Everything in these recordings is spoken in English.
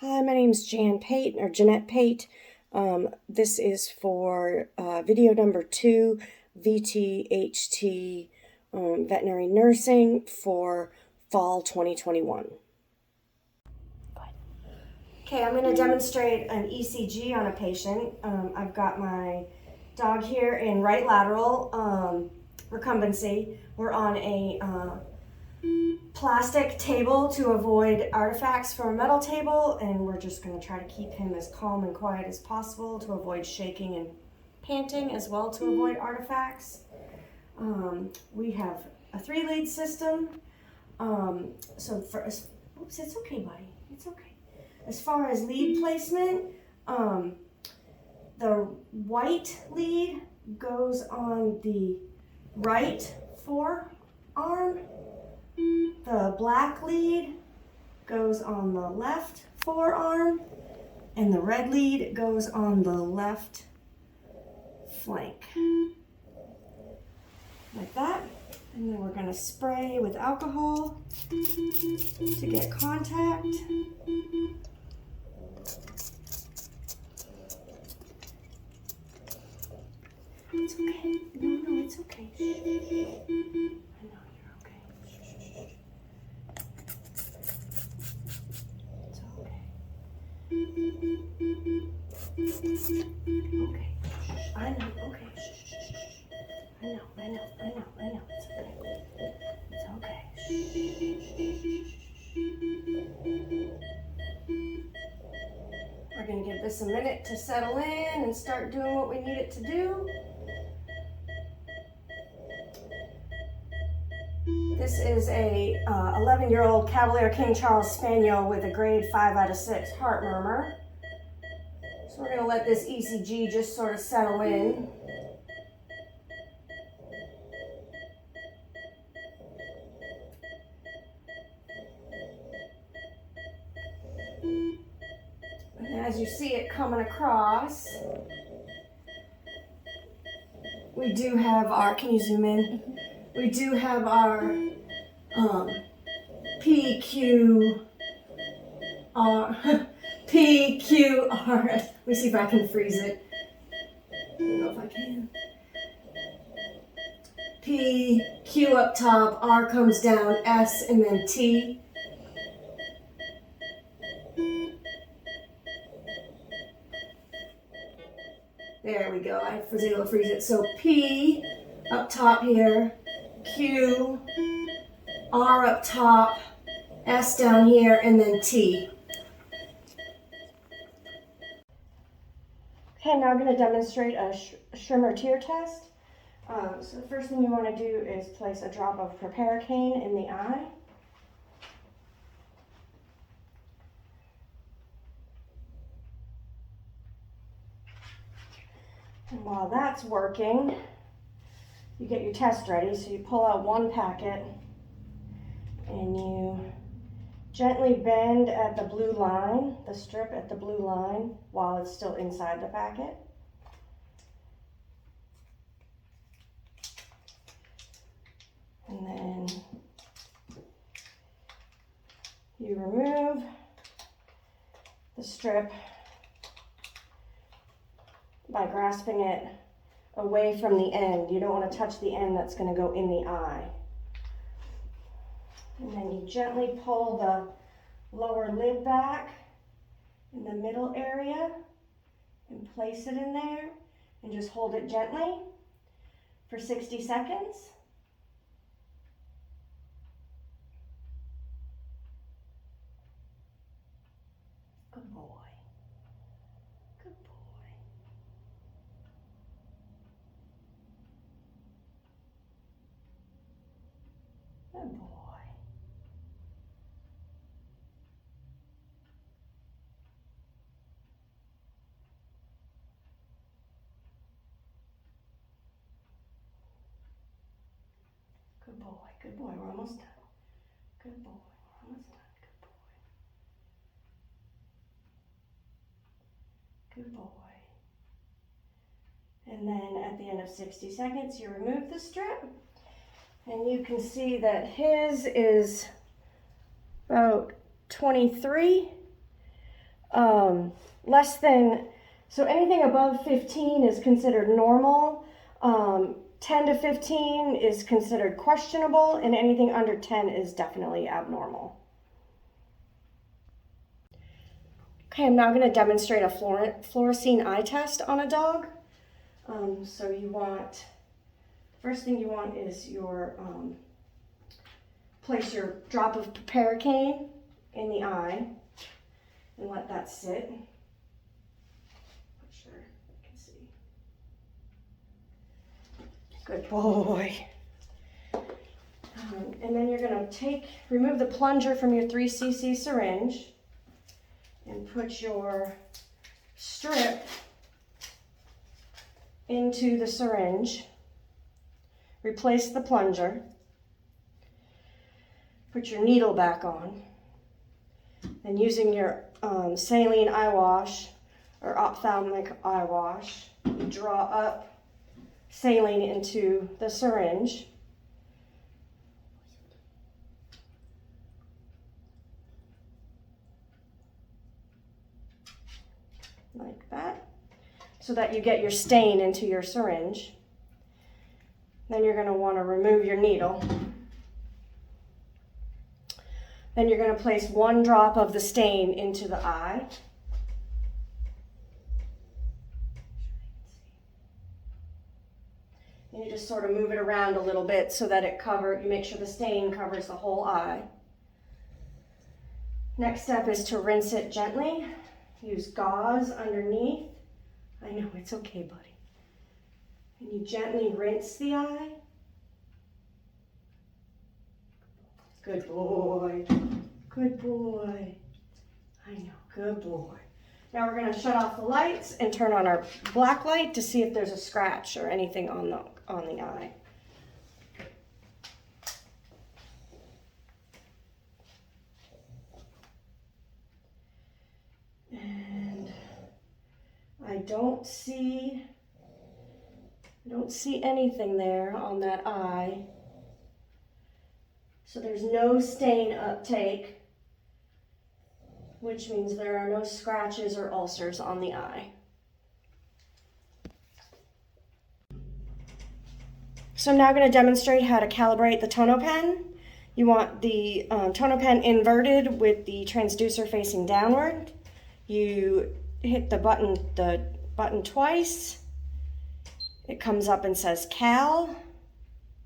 Hi, my name is Jan Pate, or Jeanette Pate. This is for video number 2, VTHT Veterinary Nursing for fall 2021. Okay, I'm going to demonstrate an ECG on a patient. I've got my dog here in right lateral recumbency. We're on a plastic table to avoid artifacts from a metal table, and we're just going to try to keep him as calm and quiet as possible to avoid shaking and panting, as well to avoid artifacts. We have a 3-lead system. So for oops, it's okay, buddy. It's okay. As far as lead placement, the white lead goes on the right forearm. The black lead goes on the left forearm, and the red lead goes on the left flank. Like that. And then we're going to spray with alcohol to get contact. It's okay. No, it's okay. I know you're okay. It's okay. Okay. I know. Okay. I know. It's okay. We're going to give this a minute to settle in and start doing what we need it to do. This is a 11-year-old Cavalier King Charles Spaniel with a grade 5 out of 6 heart murmur. So we're going to let this ECG just sort of settle in. And as you see it coming across, we do have our, can you zoom in? We do have our PQR. Let me see if I can freeze it. I don't know if I can. P, Q up top, R comes down, S, and then T. There we go. I was able to freeze it. So P up top here, Q, R up top, S down here, and then T. Okay, now I'm going to demonstrate a Schirmer tear test. So the first thing you want to do is place a drop of proparacaine in the eye. And while that's working, you get your test ready. So you pull out one packet and you gently bend at the blue line, the strip at the blue line, while it's still inside the packet. And then you remove the strip by grasping it away from the end. You don't want to touch the end that's going to go in the eye. And then you gently pull the lower lid back in the middle area and place it in there and just hold it gently for 60 seconds. Good boy. Good boy. Good boy. Good boy. Good boy. We're almost done. Good boy. We're almost done. Good boy. Good boy. And then at the end of 60 seconds, you remove the strip. And you can see that his is about 23. Less than, so anything above 15 is considered normal. 10 to 15 is considered questionable, and anything under 10 is definitely abnormal. Okay, I'm now going to demonstrate a fluorescein eye test on a dog. So you want, first thing you want is your, place your drop of piperacane in the eye and let that sit. Not sure I can see. Good boy. And then you're going to remove the plunger from your 3 cc syringe and put your strip into the syringe. Replace the plunger. Put your needle back on. And using your saline eye wash or ophthalmic eye wash, you draw up saline into the syringe. Like that, so that you get your stain into your syringe. Then you're going to want to remove your needle. Then you're going to place 1 drop of the stain into the eye. And you just sort of move it around a little bit so that you make sure the stain covers the whole eye. Next step is to rinse it gently. Use gauze underneath. I know, it's okay, buddy. And you gently rinse the eye. Good boy. Good boy. I know, good boy. Now we're going to shut off the lights and turn on our black light to see if there's a scratch or anything on the eye. And I don't see anything there on that eye. So there's no stain uptake, which means there are no scratches or ulcers on the eye. So I'm now going to demonstrate how to calibrate the TonoPen. You want the TonoPen inverted with the transducer facing downward. You hit the button twice. It comes up and says Cal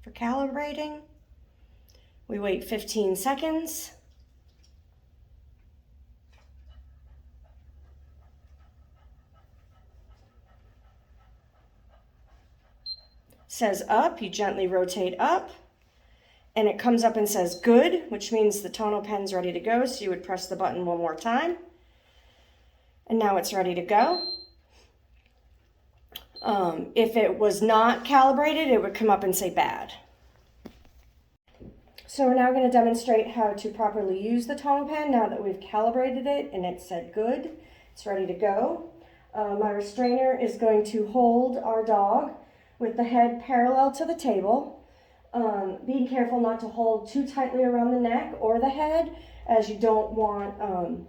for calibrating. We wait 15 seconds. Says up, you gently rotate up, and it comes up and says good, which means the TonoPen's ready to go, so you would press the button 1 more time. And now it's ready to go. If it was not calibrated, it would come up and say bad. So we're now going to demonstrate how to properly use the TonoPen now that we've calibrated it and it said good. It's ready to go. My restrainer is going to hold our dog with the head parallel to the table. Being careful not to hold too tightly around the neck or the head, as you don't want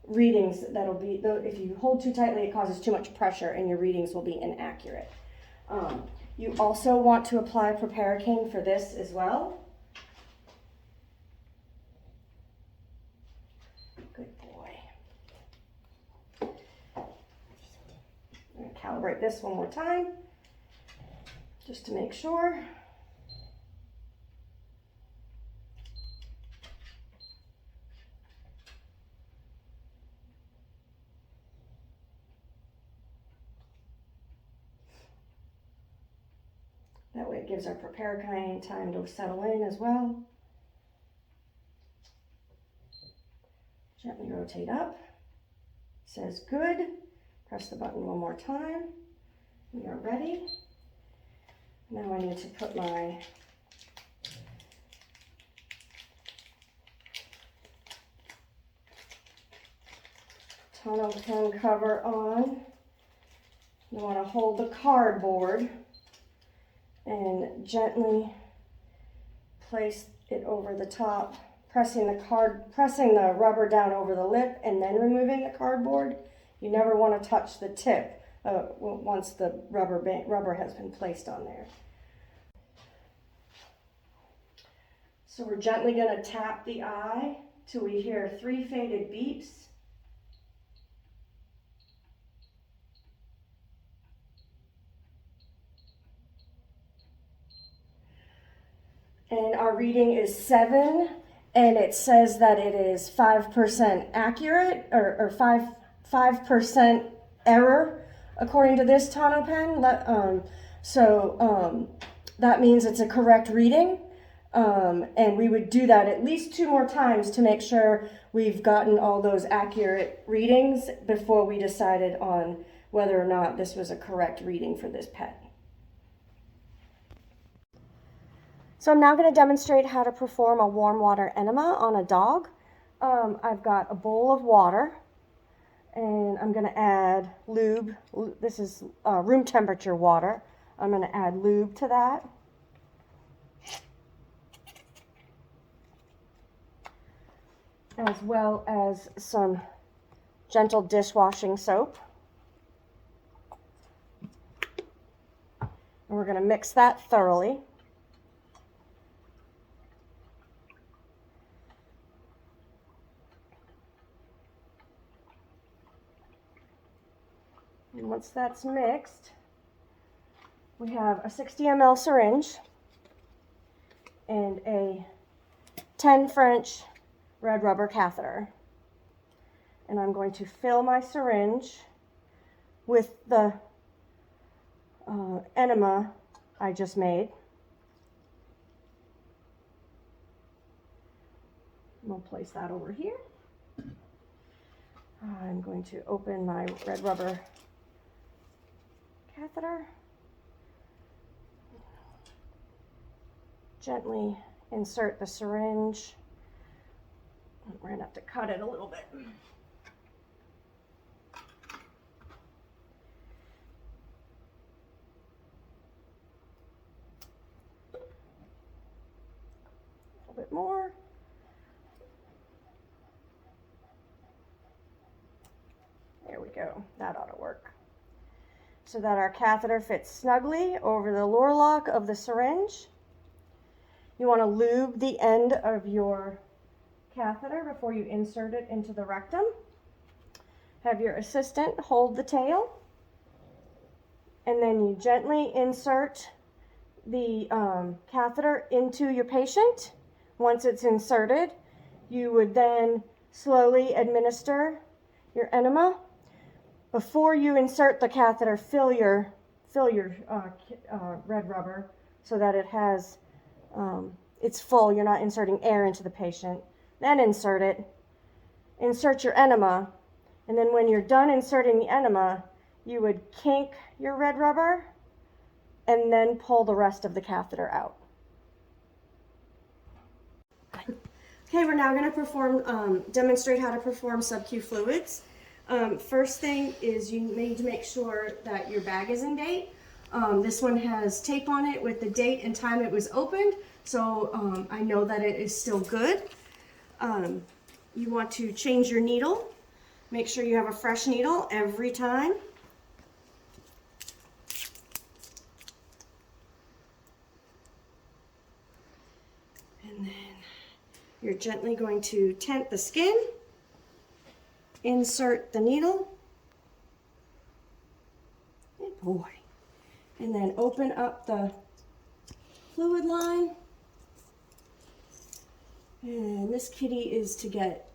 readings that'll be, if you hold too tightly, it causes too much pressure and your readings will be inaccurate. You also want to apply piperacane for this as well. Good boy. I'm going to calibrate this 1 more time, just to make sure. That way it gives our piperacane time to settle in as well. Gently rotate up. Says good. Press the button 1 more time. We are ready. Now I need to put my TonoPen cover on. You want to hold the cardboard and gently place it over the top pressing the rubber down over the lip and then removing the cardboard. You never want to touch the tip once the rubber has been placed on there. So we're gently going to tap the eye till we hear 3 faded beeps. And our reading is 7, and it says that it is 5% accurate, or 5% error, according to this Tonno pen. That means it's a correct reading. And we would do that at least 2 more times to make sure we've gotten all those accurate readings before we decided on whether or not this was a correct reading for this pet. So I'm now going to demonstrate how to perform a warm water enema on a dog. I've got a bowl of water, and I'm going to add lube. This is room temperature water. I'm going to add lube to that. As well as some gentle dishwashing soap. And we're going to mix that thoroughly. And once that's mixed, we have a 60 ml syringe and a 10 French red rubber catheter. And I'm going to fill my syringe with the enema I just made. We'll place that over here. I'm going to open my red rubber catheter. Gently insert the syringe. We're going to have to cut it a little bit. A little bit more. There we go. That ought to work. So that our catheter fits snugly over the lower lock of the syringe. You want to lube the end of your catheter before you insert it into the rectum. Have your assistant hold the tail, and then you gently insert the catheter into your patient. Once it's inserted, you would then slowly administer your enema. Before you insert the catheter, fill your red rubber so that it has it's full. You're not inserting air into the patient. Then insert it, insert your enema, and then when you're done inserting the enema, you would kink your red rubber and then pull the rest of the catheter out. Okay, we're now going to demonstrate how to perform sub-Q fluids. First thing is you need to make sure that your bag is in date. This one has tape on it with the date and time it was opened, so I know that it is still good. You want to change your needle. Make sure you have a fresh needle every time. And then you're gently going to tent the skin, insert the needle, good boy, and then open up the fluid line. And this kitty is to get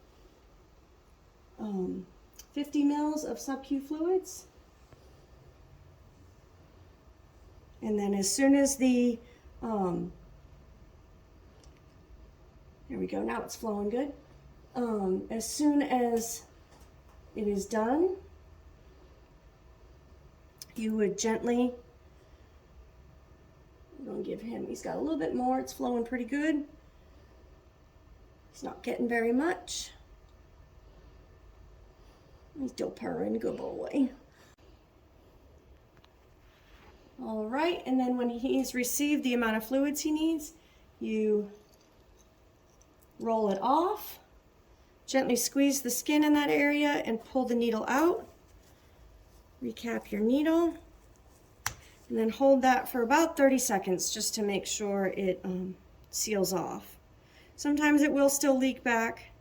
50 mils of sub-Q fluids. And then as soon as the, there we go, now it's flowing good. As soon as it is done, you would gently, I'm going to give him, he's got a little bit more, it's flowing pretty good. He's not getting very much. He's still purring, good boy. All right, and then when he's received the amount of fluids he needs, you Roll it off. Gently squeeze the skin in that area and pull the needle out. Recap your needle. And then hold that for about 30 seconds just to make sure it seals off. Sometimes it will still leak back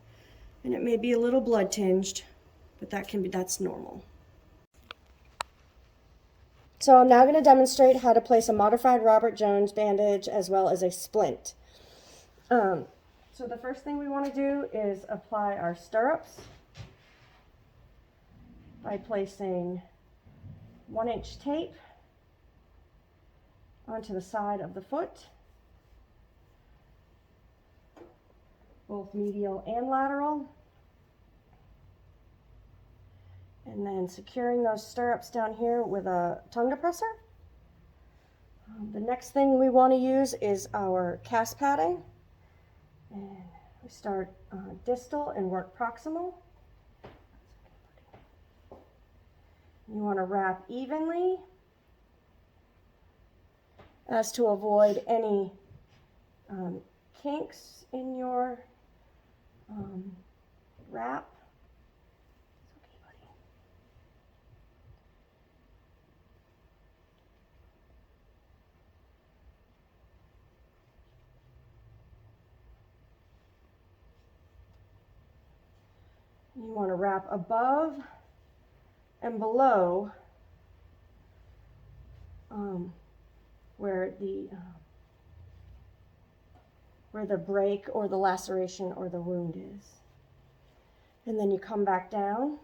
and it may be a little blood tinged, but that's normal. So I'm now going to demonstrate how to place a modified Robert Jones bandage as well as a splint. So the first thing we want to do is apply our stirrups by placing 1-inch tape onto the side of the foot, both medial and lateral, and then securing those stirrups down here with a tongue depressor. The next thing we want to use is our cast padding, and we start distal and work proximal. You want to wrap evenly as to avoid any kinks in your wrap. It's okay, buddy. You want to wrap above and below where the break or the laceration or the wound is. And then you come back down.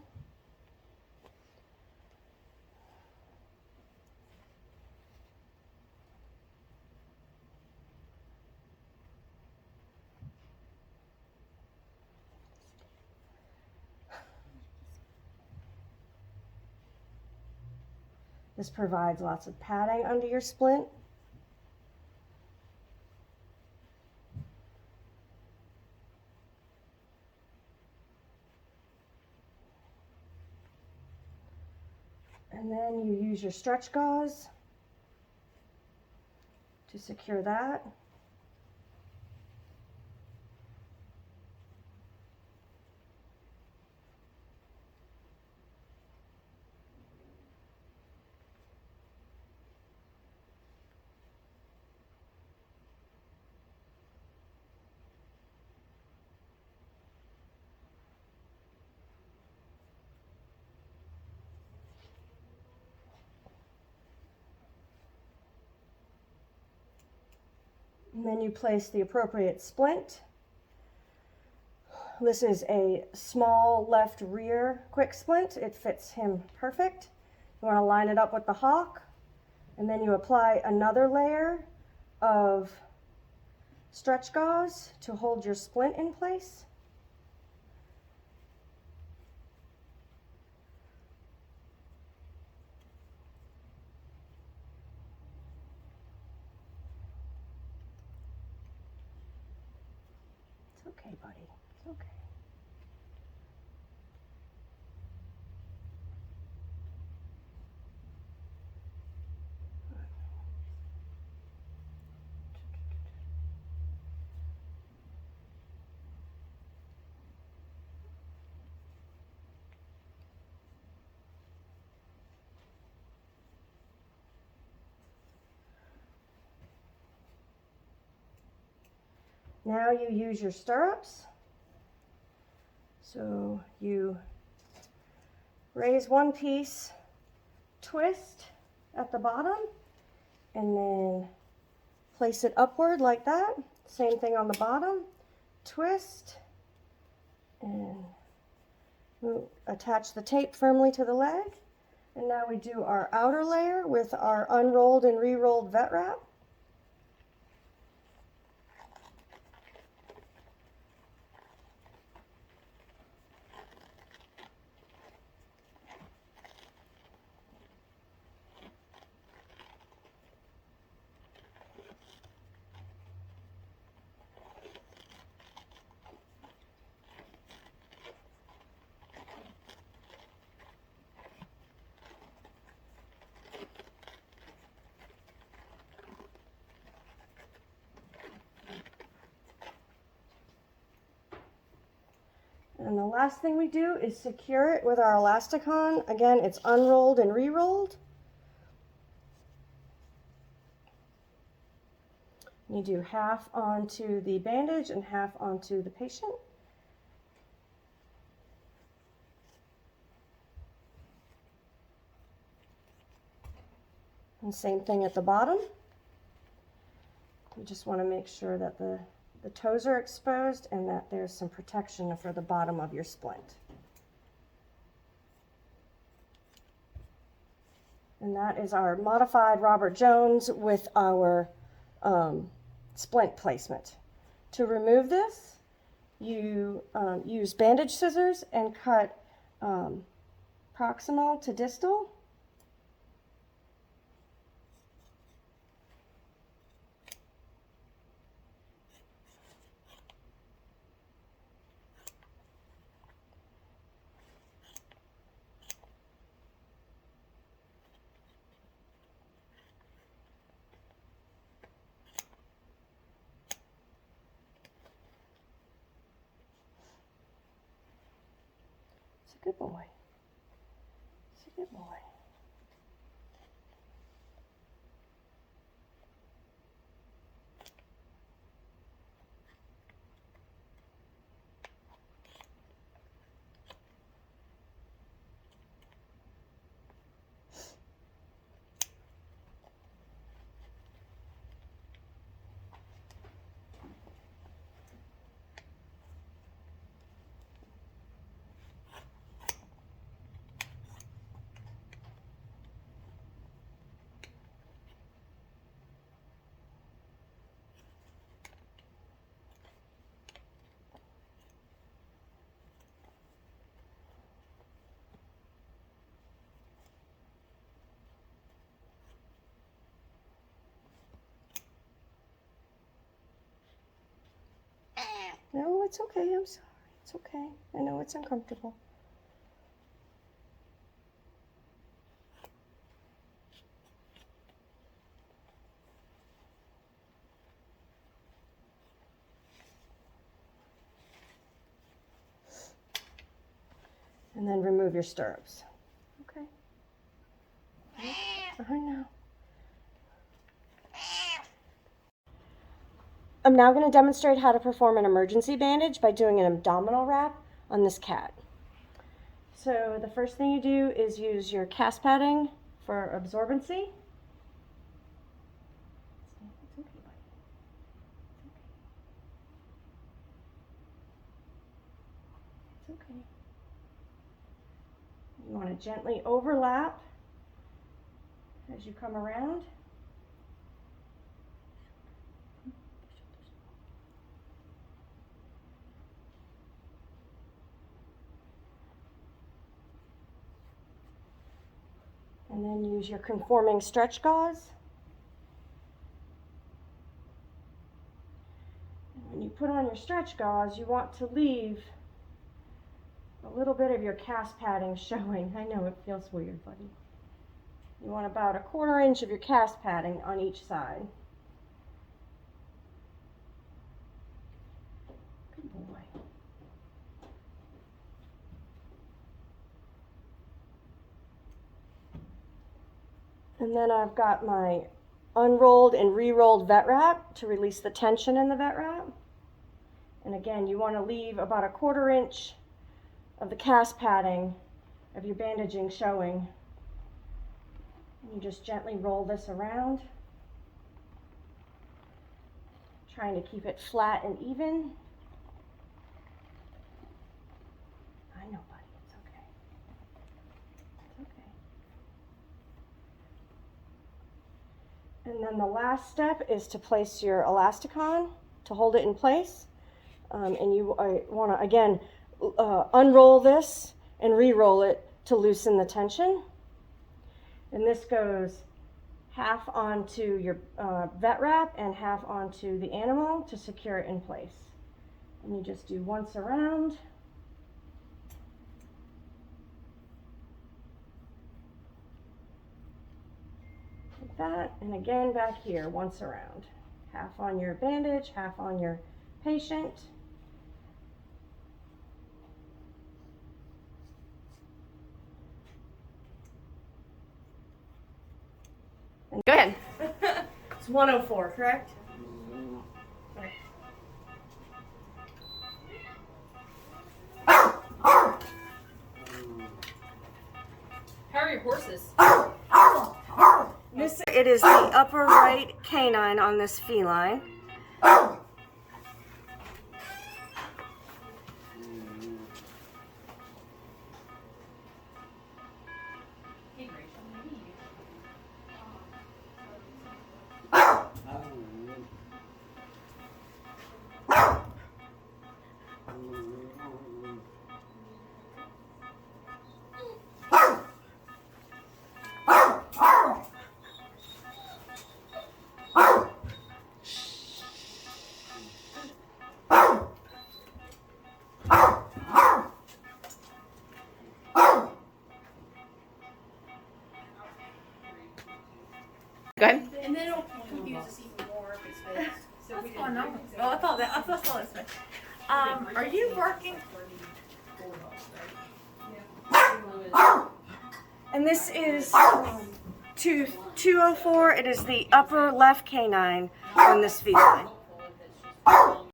This provides lots of padding under your splint. And then you use your stretch gauze to secure that. And then you place the appropriate splint. This is a small left rear quick splint. It fits him perfect. You want to line it up with the hock, and then you apply another layer of stretch gauze to hold your splint in place. It's okay, buddy. It's okay. Now you use your stirrups. So you raise one piece, twist at the bottom, and then place it upward like that. Same thing on the bottom, twist, and attach the tape firmly to the leg. And now we do our outer layer with our unrolled and re-rolled vet wrap. And the last thing we do is secure it with our Elasticon. Again, it's unrolled and re-rolled. You do half onto the bandage and half onto the patient. And same thing at the bottom. You just want to make sure that the toes are exposed and that there's some protection for the bottom of your splint. And that is our modified Robert Jones with our splint placement. To remove this, you use bandage scissors and cut proximal to distal. Good boy. It's a good boy. No, it's okay. I'm sorry. It's okay. I know it's uncomfortable. And then remove your stirrups. Okay. I know. I'm now going to demonstrate how to perform an emergency bandage by doing an abdominal wrap on this cat. So the first thing you do is use your cast padding for absorbency. It's okay. You want to gently overlap as you come around. And then use your conforming stretch gauze. And when you put on your stretch gauze, you want to leave a little bit of your cast padding showing. I know it feels weird, buddy. You want about 1/4 inch of your cast padding on each side. Good boy. And then I've got my unrolled and re-rolled vet wrap to release the tension in the vet wrap. And again, you want to leave about 1/4 inch of the cast padding of your bandaging showing. And you just gently roll this around, trying to keep it flat and even. I know, buddy, it's okay. It's okay. And then the last step is to place your Elasticon to hold it in place. And you want to, again, unroll this and re-roll it to loosen the tension. And this goes half onto your vet wrap and half onto the animal to secure it in place. And you just do once around. Like that. And again back here, once around. Half on your bandage, half on your patient. Go ahead. It's 104, correct? How are your horses? It is the upper right canine on this feline. Go ahead. And then it'll confuse us even more if it's fixed. So what's going on? Oh, I thought this way. Are you working? And this is 204. It is the upper left canine on this feline. The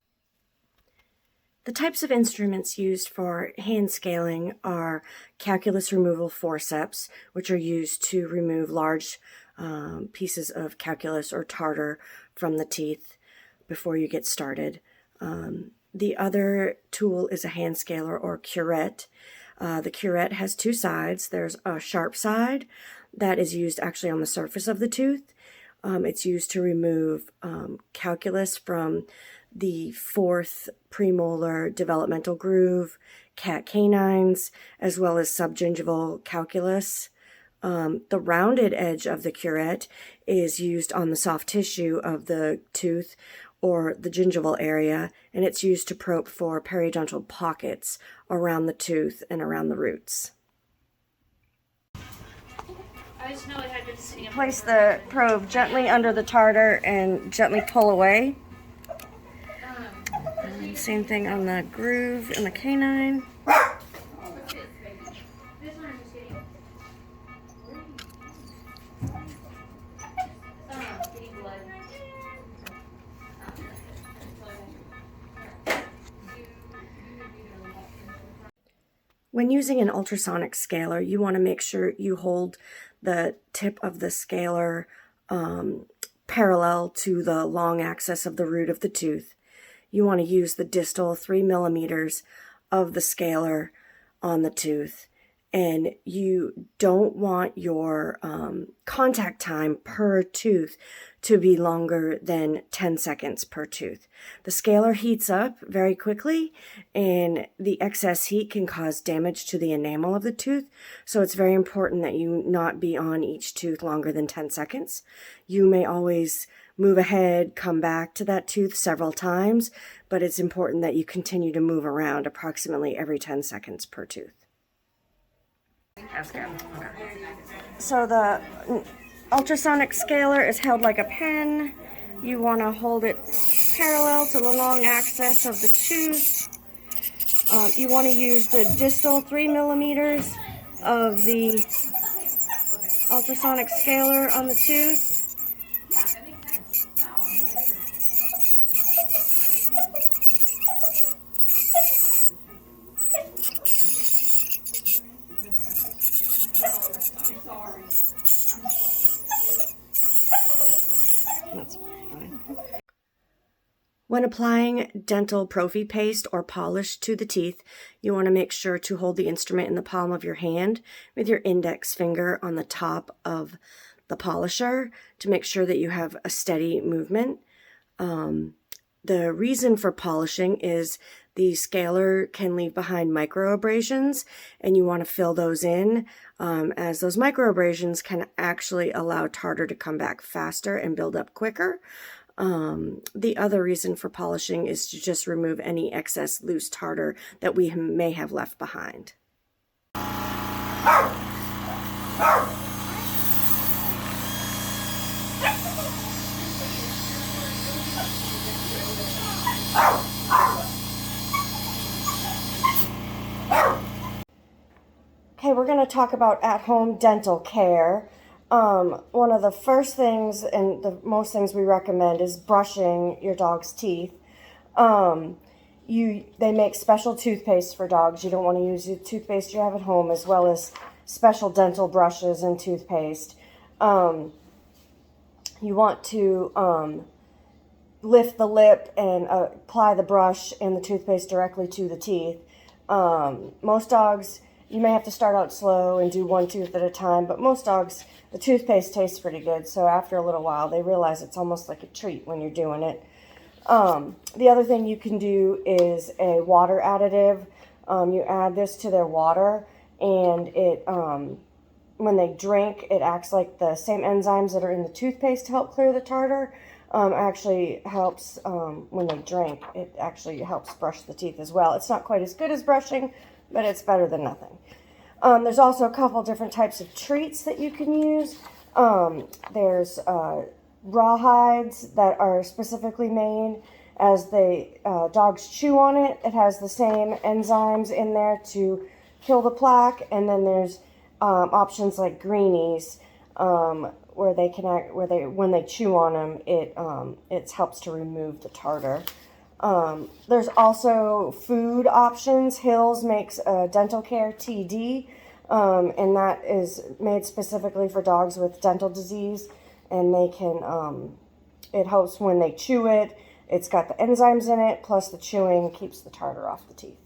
types of instruments used for hand scaling are calculus removal forceps, which are used to remove large pieces of calculus or tartar from the teeth before you get started. The other tool is a hand scaler or curette. The curette has two sides. There's a sharp side that is used actually on the surface of the tooth. It's used to remove calculus from the fourth premolar developmental groove, cat canines, as well as subgingival calculus. The rounded edge of the curette is used on the soft tissue of the tooth or the gingival area, and it's used to probe for periodontal pockets around the tooth and around the roots. I just know I had to see him. Place the probe gently under the tartar and gently pull away. Same thing on the groove in the canine. When using an ultrasonic scaler, you want to make sure you hold the tip of the scaler parallel to the long axis of the root of the tooth. You want to use the distal 3 millimeters of the scaler on the tooth, and you don't want your contact time per tooth to be longer than 10 seconds per tooth. The scaler heats up very quickly, and the excess heat can cause damage to the enamel of the tooth, so it's very important that you not be on each tooth longer than 10 seconds. You may always move ahead, come back to that tooth several times, but it's important that you continue to move around approximately every 10 seconds per tooth. That's good. Okay. So the ultrasonic scaler is held like a pen. You want to hold it parallel to the long axis of the tooth. You want to use the distal 3 millimeters of the ultrasonic scaler on the tooth. That's fine. When applying dental prophy paste or polish to the teeth, you want to make sure to hold the instrument in the palm of your hand with your index finger on the top of the polisher to make sure that you have a steady movement. The reason for polishing is the scaler can leave behind microabrasions, and you want to fill those in, as those microabrasions can actually allow tartar to come back faster and build up quicker. The other reason for polishing is to just remove any excess loose tartar that we may have left behind. Okay, we're going to talk about at-home dental care. one of the first things and the most things we recommend is brushing your dog's teeth. They make special toothpaste for dogs. You don't want to use the toothpaste you have at home, as well as special dental brushes and toothpaste. You want to lift the lip and apply the brush and the toothpaste directly to the teeth. Most dogs, you may have to start out slow and do one tooth at a time, but most dogs, the toothpaste tastes pretty good, so after a little while they realize it's almost like a treat when you're doing it. The other thing you can do is a water additive. You add this to their water, and it when they drink, it acts like the same enzymes that are in the toothpaste to help clear the tartar. Actually helps when they drink. It actually helps brush the teeth as well. It's not quite as good as brushing, but it's better than nothing. There's also a couple different types of treats that you can use. There's rawhides that are specifically made as dogs chew on it. It has the same enzymes in there to kill the plaque. And then there's options like greenies, where when they chew on them, it helps to remove the tartar. There's also food options. Hills makes Dental Care TD, and that is made specifically for dogs with dental disease, and they can it helps when they chew it. It's got the enzymes in it, plus the chewing keeps the tartar off the teeth.